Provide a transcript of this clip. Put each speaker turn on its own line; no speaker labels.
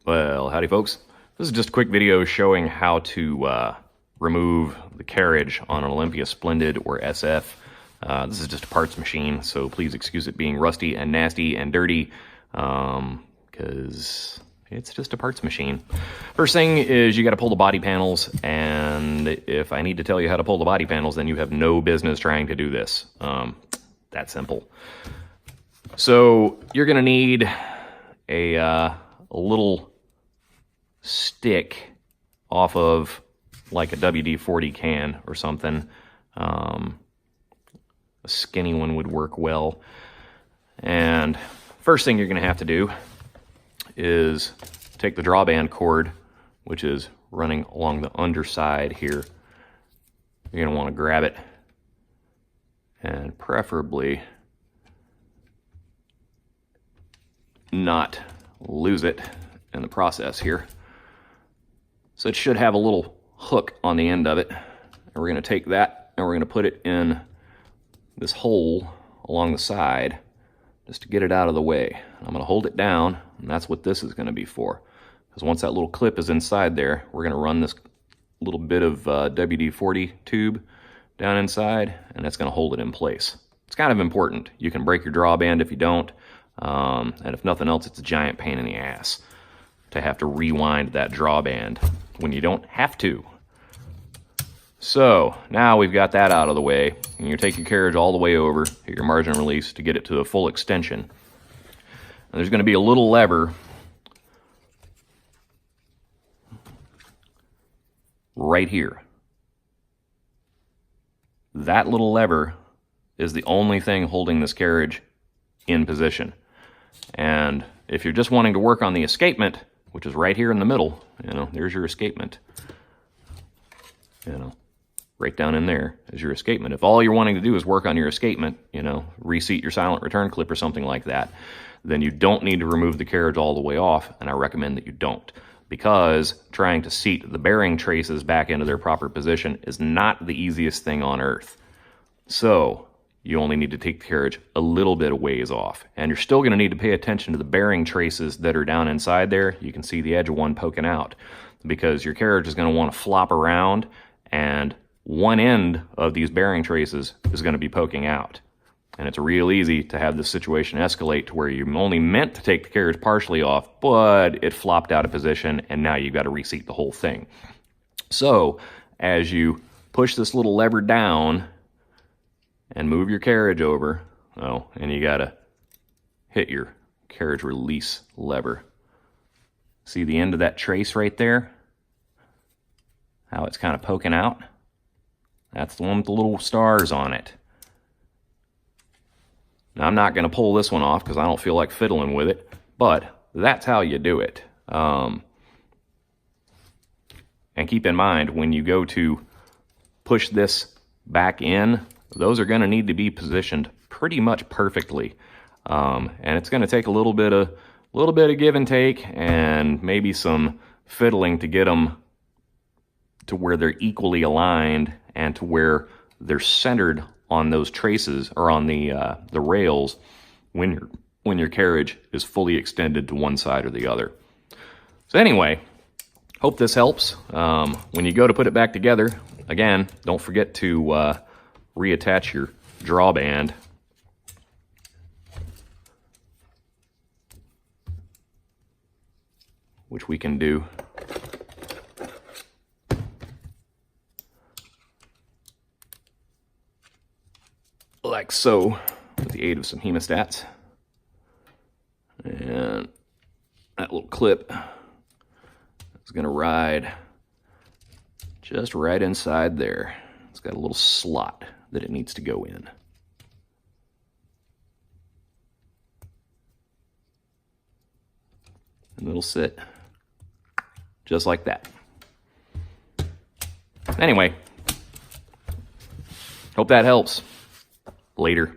Well, howdy folks. This is just a quick video showing how to remove the carriage on an Olympia Splendid or SF. This is just a parts machine, so please excuse it being rusty and nasty and dirty, because it's just a parts machine. First thing is you got to pull the body panels, and if I need to tell you how to pull the body panels, then you have no business trying to do this. That simple. So you're going to need a little stick off of like a WD-40 can or something. A skinny one would work well. And first thing you're going to have to do is take the drawband cord, which is running along the underside here. You're going to want to grab it and preferably not lose it in the process here. So it should have a little hook on the end of it. And we're going to take that and we're going to put it in this hole along the side just to get it out of the way. I'm going to hold it down, and that's what this is going to be for. Because once that little clip is inside there, we're going to run this little bit of WD-40 tube down inside, and that's going to hold it in place. It's kind of important. You can break your drawband if you don't, and if nothing else, it's a giant pain in the ass to have to rewind that drawband when you don't have to. So now we've got that out of the way, and you take your carriage all the way over, hit your margin release to get it to a full extension. And there's going to be a little lever right here. That little lever is the only thing holding this carriage in position. And if you're just wanting to work on the escapement, which is right here in the middle, there's your escapement. Right down in there is your escapement. If all you're wanting to do is work on your escapement, reseat your silent return clip or something like that, then you don't need to remove the carriage all the way off, and I recommend that you don't, because trying to seat the bearing traces back into their proper position is not the easiest thing on earth. So you only need to take the carriage a little bit of ways off, and you're still going to need to pay attention to the bearing traces that are down inside there. You can see the edge of one poking out, because your carriage is going to want to flop around, and one end of these bearing traces is going to be poking out. And it's real easy to have this situation escalate to where you only meant to take the carriage partially off, but it flopped out of position, and now you've got to reseat the whole thing. So as you push this little lever down and move your carriage over, and you got to hit your carriage release lever. See the end of that trace right there? How it's kind of poking out? That's the one with the little stars on it. Now, I'm not going to pull this one off because I don't feel like fiddling with it, but that's how you do it. And keep in mind, when you go to push this back in, those are going to need to be positioned pretty much perfectly. And it's going to take a little bit of give and take, and maybe some fiddling to get them to where they're equally aligned and to where they're centered on those traces or on the rails when your carriage is fully extended to one side or the other. So anyway, hope this helps. When you go to put it back together, again, don't forget to reattach your drawband. Which we can do like so, with the aid of some hemostats. And that little clip is going to ride just right inside there. It's got a little slot that it needs to go in. And it'll sit just like that. Anyway, hope that helps. Later.